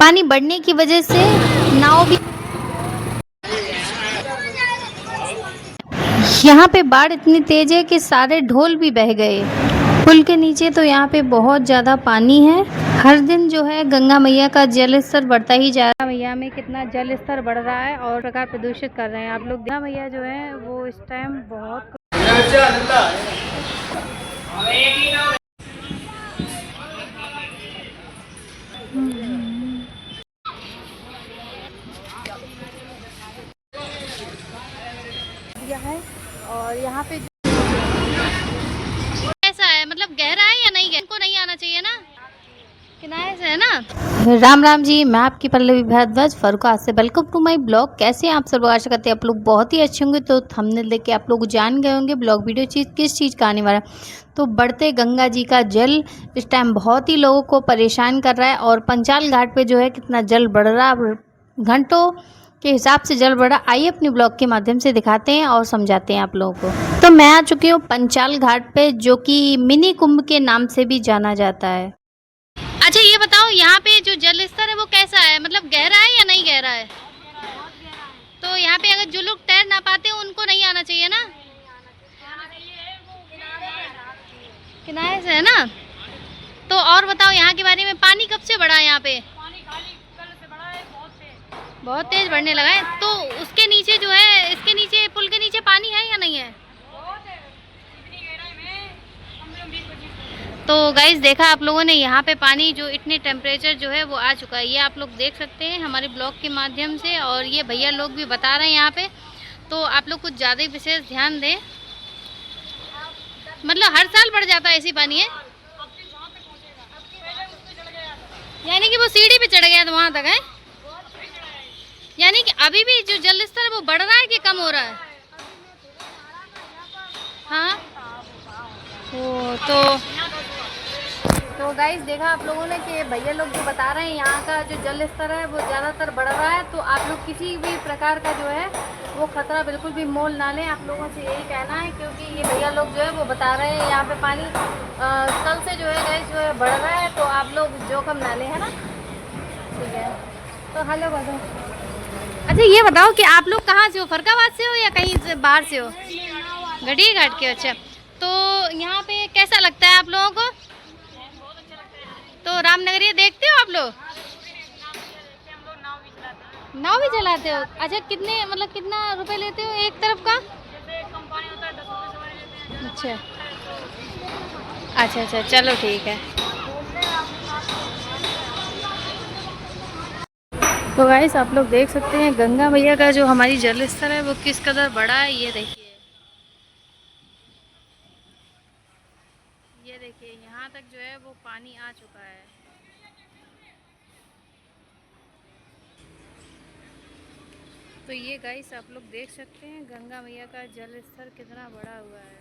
पानी बढ़ने की वजह से नाव भी, यहाँ पे बाढ़ इतनी तेज है कि सारे ढोल भी बह गए। पुल के नीचे तो यहाँ पे बहुत ज़्यादा पानी है। हर दिन जो है गंगा मैया का जल स्तर बढ़ता ही जा रहा है। मैया में कितना जल स्तर बढ़ रहा है और प्रकार प्रदूषित कर रहे हैं आप लोग। गंगा मैया जो है वो इस टाइम बहुत है। और यहाँ पे कैसा है, मतलब गहरा है या नहीं गहरा, इनको नहीं आना चाहिए ना, किनारे से है ना। राम राम जी, मैं आपकी पल्लवी भारद्वाज फरुखा से वेलकम टू माय ब्लॉग। कैसे हैं आप सब लोग? आशा करते हैं आप लोग बहुत ही अच्छे होंगे। तो थंबनेल देख के आप लोग जान गए होंगे ब्लॉग वीडियो किस चीज़ का आने वाला है। तो बढ़ते गंगा जी का जल इस टाइम बहुत ही लोगों को परेशान कर रहा है। और पंचाल घाट पे जो है कितना जल बढ़ रहा है, घंटों के हिसाब से जल बढ़ा। आइए अपने ब्लॉग के माध्यम से दिखाते हैं और समझाते हैं आप लोगों को। तो मैं आ चुकी हूँ पंचाल घाट पे, जो कि मिनी कुंभ के नाम से भी जाना जाता है। अच्छा ये बताओ, यहाँ पे जो जल स्तर है वो कैसा है, मतलब गहरा है या नहीं गहरा है? तो यहाँ पे अगर जो लोग तैर ना पाते हैं उनको नहीं आना चाहिए ना, किनारे से है ना। तो और बताओ यहाँ के बारे में, पानी कब से बढ़ा है यहाँ पे? बहुत तेज बढ़ने लगा है। तो उसके नीचे जो है, इसके नीचे पुल के नीचे पानी है या नहीं है? तो गाइस देखा आप लोगों ने, यहाँ पे पानी जो इतने टेम्परेचर जो है वो आ चुका है, ये आप लोग देख सकते हैं हमारे ब्लॉग के माध्यम से। और ये भैया लोग भी बता रहे हैं यहाँ पे, तो आप लोग कुछ ज़्यादा ही विशेष ध्यान दें। मतलब हर साल बढ़ जाता है ऐसी पानी है, यानी कि वो सीढ़ी पे चढ़ गया तो वहाँ तक है, यानी कि अभी भी जो जल स्तर है वो बढ़ रहा है कि कम हो रहा है? हाँ वो तो गाइस देखा आप लोगों ने कि भैया लोग जो बता रहे हैं यहाँ का जो जल स्तर है वो ज़्यादातर बढ़ रहा है। तो आप लोग किसी भी प्रकार का जो है वो खतरा बिल्कुल भी मोल ना लें, आप लोगों से यही कहना है। क्योंकि ये भैया लोग जो है वो बता रहे हैं यहाँ पे पानी कल से जो है गाइस जो है बढ़ रहा है, तो आप लोग जोखिम ना लें, है ना। ठीक है, तो हेलो बताओ। अच्छा ये बताओ कि आप लोग कहाँ से हो, फरुखाबाद से हो या कहीं से बाहर से हो? गढ़ी घाट के। अच्छा, तो यहाँ पे कैसा लगता है आप लोगों को? तो रामनगरिया देखते हो आप लोग? नाव भी चलाते हो? अच्छा, कितने मतलब कितना रुपए लेते हो एक तरफ का? अच्छा अच्छा अच्छा, चलो ठीक है। तो गाइस आप लोग देख सकते हैं गंगा मैया का जो हमारी जल स्तर है वो किस कदर बड़ा है। ये देखिए, ये देखिए यहाँ तक जो है वो पानी आ चुका है। तो ये गाइस आप लोग देख सकते हैं गंगा मैया का जल स्तर कितना बड़ा हुआ है।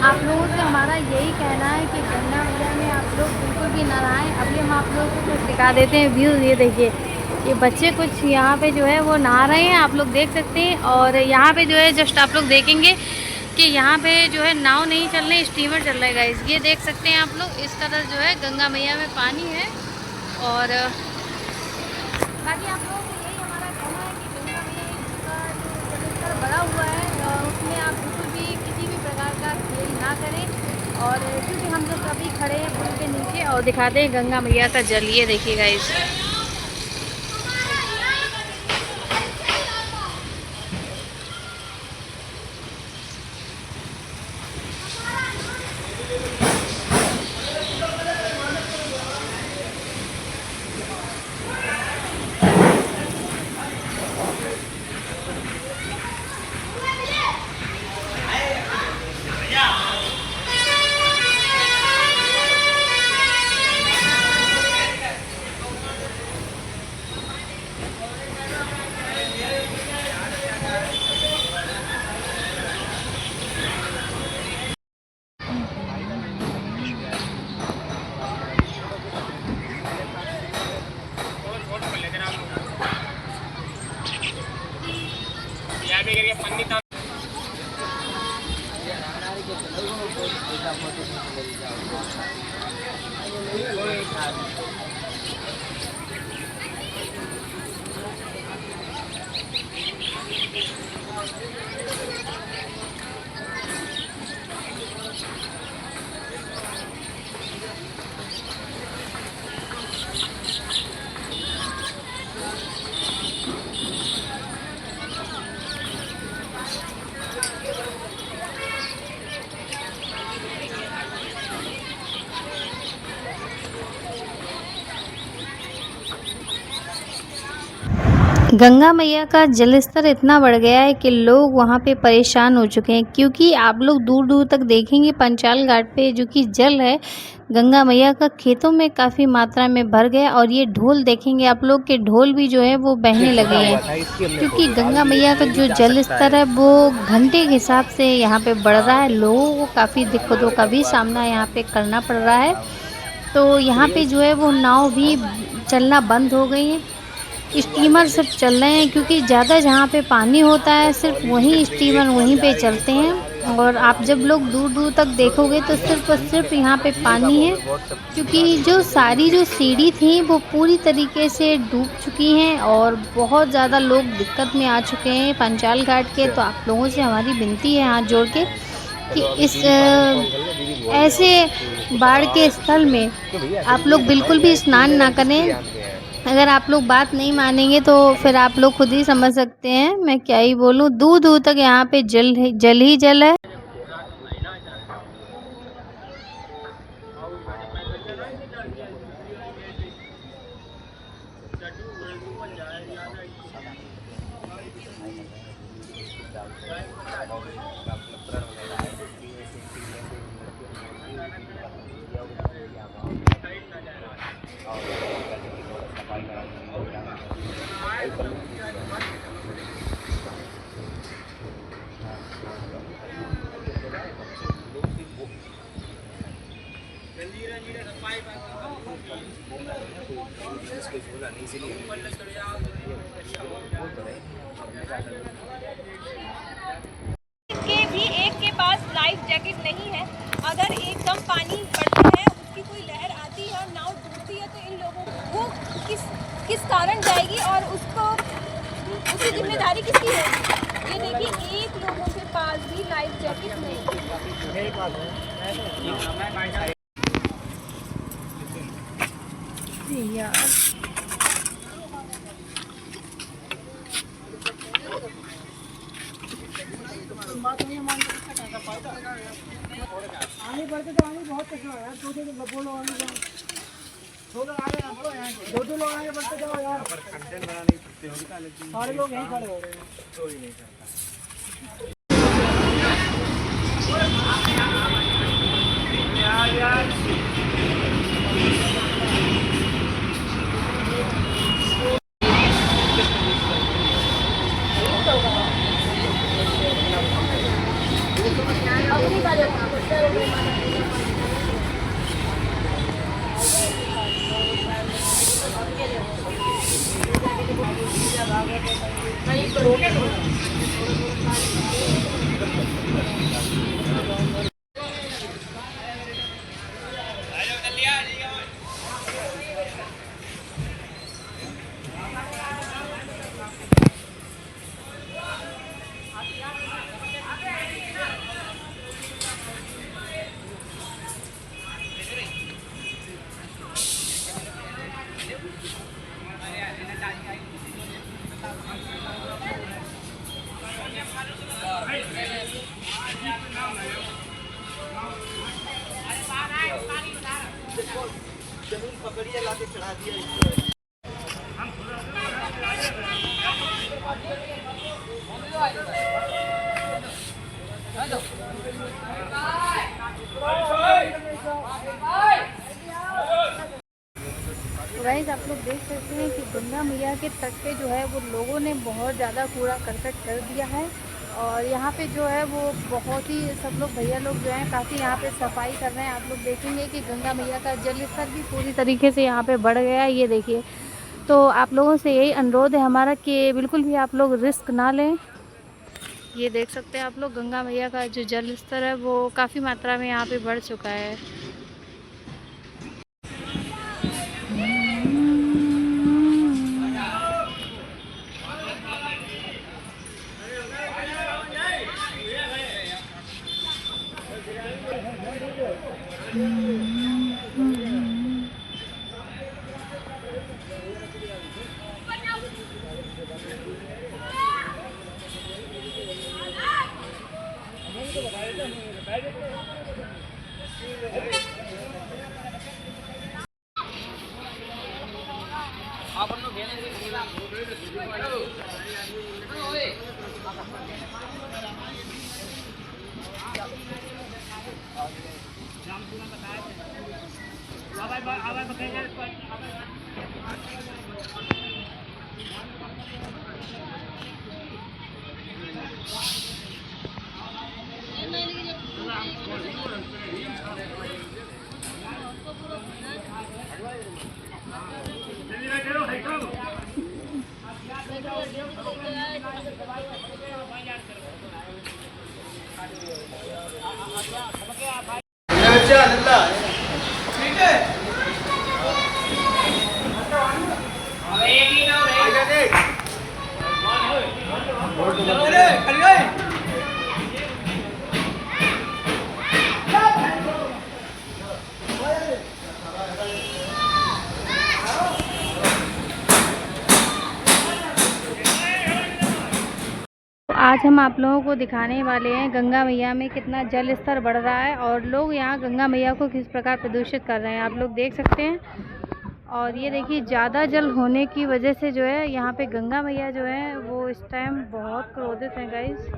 आप लोगों से हमारा यही कहना है कि गंगा मैया में आप लोग बिल्कुल भी ना नहाएं। अभी हम आप लोगों को कुछ दिखा देते हैं व्यू। ये देखिए, ये बच्चे कुछ यहाँ पे जो है वो नहा रहे हैं, आप लोग देख सकते हैं। और यहाँ पे जो है जस्ट आप लोग देखेंगे कि यहाँ पे जो है नाव नहीं चल रहे, स्टीमर चल रहा है गाइस। ये देख सकते हैं आप लोग, इस तरह जो है गंगा मैया में पानी है। और बाकी आप लोगों को यही हमारा कहना है कि गंगा मैया का जो जलस्तर बढ़ा हुआ है उसमें आप बिल्कुल भी किसी भी प्रकार का खेल ना करें। और क्योंकि हम लोग अभी खड़े हैं पुल के नीचे और दिखाते हैं गंगा मैया का जल। ये देखिए गाइस, गंगा मैया का जलस्तर इतना बढ़ गया है कि लोग वहाँ पे परेशान हो चुके हैं, क्योंकि आप लोग दूर दूर तक देखेंगे पंचाल घाट पे जो कि जल है गंगा मैया का खेतों में काफ़ी मात्रा में भर गया। और ये ढोल देखेंगे आप लोग के ढोल भी जो है वो बहने लगे हैं, क्योंकि गंगा मैया का जो जल स्तर है वो घंटे के हिसाब से यहाँ पे बढ़ रहा है। लोगों को काफ़ी दिक्कतों का भी सामना यहाँ पे करना पड़ रहा है। तो यहाँ पे जो है वो नाव भी चलना बंद हो गई हैं, स्टीमर सब चल रहे हैं, क्योंकि ज़्यादा जहाँ पे पानी होता है सिर्फ वहीं स्टीमर वहीं पे चलते हैं। और आप जब लोग दूर दूर तक देखोगे तो सिर्फ और सिर्फ यहाँ पे पानी है, क्योंकि जो सारी जो सीढ़ी थी वो पूरी तरीके से डूब चुकी हैं और बहुत ज़्यादा लोग दिक्कत में आ चुके हैं पंचाल घाट के। तो आप लोगों से हमारी विनती है हाथ जोड़ के कि इस ऐसे बाढ़ के स्थल में आप लोग बिल्कुल भी स्नान ना करें। अगर आप लोग बात नहीं मानेंगे तो फिर आप लोग खुद ही समझ सकते हैं मैं क्या ही बोलूँ। दूर दूर तक यहाँ पे जल ही जल है। के भी एक के पास लाइफ जैकेट नहीं है। अगर एकदम पानी बढ़ता है, उसकी कोई लहर आती है और नाव डूबती है, तो इन लोगों को किस कारण जाएगी और उसकी जिम्मेदारी किसकी होगी? ये देखिए, एक लोगों के पास भी लाइफ जैकेट नहीं है। यार आगे बढ़ते तो आगे बहुत कठिन है यार। दो लोग आगे जाओ, दो लोग आगे ना बढ़ो, यहाँ दो लोग आगे बढ़ते जाओ यार। सारे लोग यहीं खड़े हो रहे हैं। जमीन पकड़िए, लाके चढ़ा दिया। गाइस आप लोग देख सकते हैं कि गंगा मैया के तट पे जो है वो लोगों ने बहुत ज़्यादा कूड़ा करकट कर दिया है। और यहाँ पे जो है वो बहुत ही सब लोग भैया लोग जो हैं काफ़ी यहाँ पे सफाई कर रहे हैं। आप लोग देखेंगे कि गंगा मैया का जल स्तर भी पूरी तरीके से यहाँ पे बढ़ गया है, ये देखिए। तो आप लोगों से यही अनुरोध है हमारा कि बिल्कुल भी आप लोग रिस्क ना लें। ये देख सकते हैं आप लोग, गंगा मैया का जो जल स्तर है वो काफ़ी मात्रा में यहाँ पे बढ़ चुका है। आज हम आप लोगों को दिखाने वाले हैं गंगा मैया में कितना जल स्तर बढ़ रहा है और लोग यहाँ गंगा मैया को किस प्रकार प्रदूषित कर रहे हैं, आप लोग देख सकते हैं। और ये देखिए, ज़्यादा जल होने की वजह से जो है यहाँ पे गंगा मैया जो है वो इस टाइम बहुत क्रोधित हैं गाइस।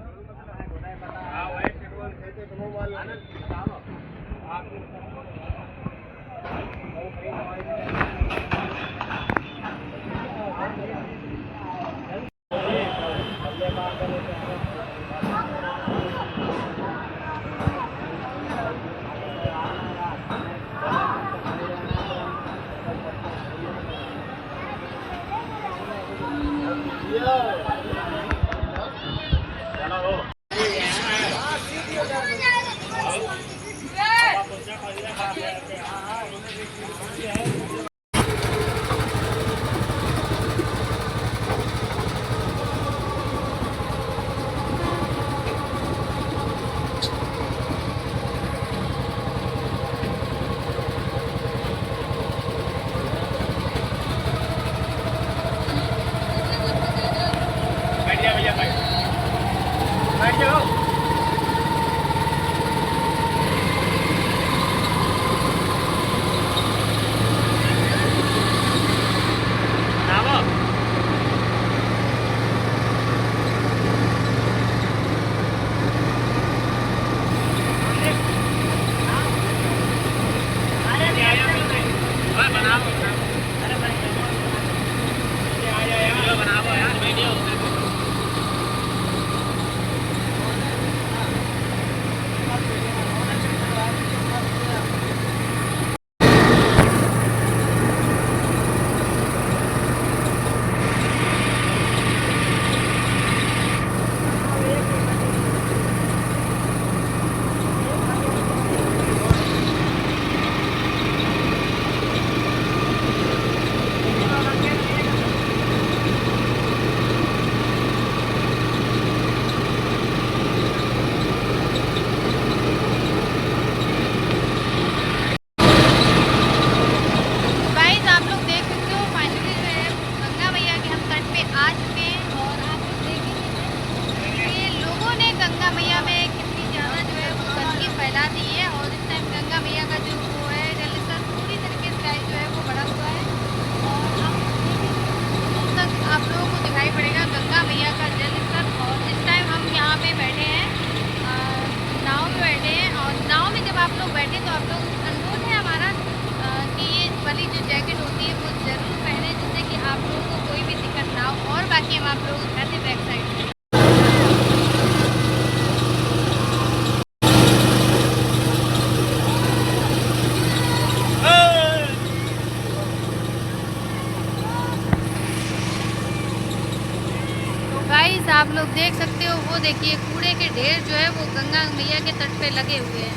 गाइस आप लोग देख सकते हो, वो देखिए कूड़े के ढेर जो है वो गंगा मैया के तट पे लगे हुए हैं।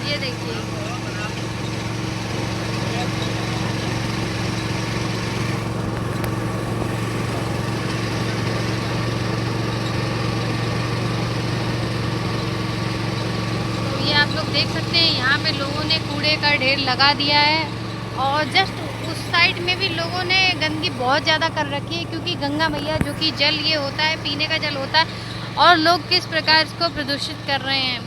ये देखिए, तो ये आप लोग देख सकते हैं यहाँ पे लोगों ने कूड़े का ढेर लगा दिया है। और जस्ट उस साइड में भी लोगों ने गंदगी बहुत ज़्यादा कर रखी है, क्योंकि गंगा मैया जो कि जल ये होता है, पीने का जल होता है, और लोग किस प्रकार इसको प्रदूषित कर रहे हैं।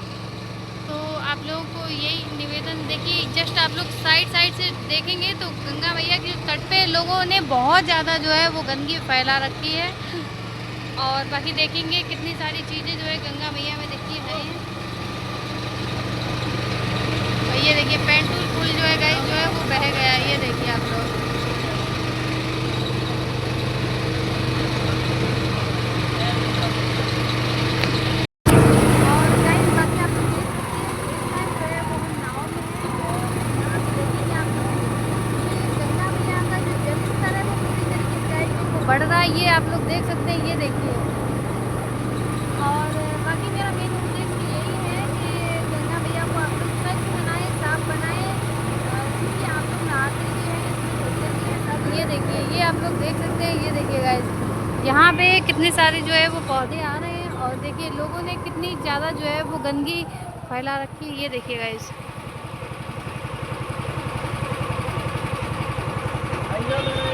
तो आप लोगों को यही निवेदन, देखिए जस्ट आप लोग साइड से देखेंगे तो गंगा मैया के तट पे लोगों ने बहुत ज़्यादा जो है वो गंदगी फैला रखी है। और बाकी देखेंगे कितनी सारी चीज़ें जो है गंगा मैया में देखी है। और ये देखिए पेंटूल पुल जो है गाइस जो है वो बह गया, ये देखिए आप लोग। और गाइस बाकी आप लोग देख सकते हैं, इस टाइम जो है वो हम नाव में हैं। तो यहाँ पे देखेंगे आप लोग कि गंगा मैया का जो जलस्तर है वो पूरी तरीके से गाइस वो बढ़ रहा है, ये आप लोग देख सकते हैं, ये देखिए। और बाकी मेरा मेन उद्देश्य यही है कि गंगा मैया को आप लोग स्वच्छ बनाएं, साफ बनाएं, क्योंकि आप लोग नहाते भी हैं, धोते भी हैं सब। ये देखिए, ये आप लोग देख सकते हैं, ये देखिए गाइस, यहाँ पे कितने सारे जो है वो पौधे आ रहे हैं। और देखिए लोगों ने कितनी ज़्यादा जो है वो गंदगी फैला रखी है, ये देखिए गाइस। आइए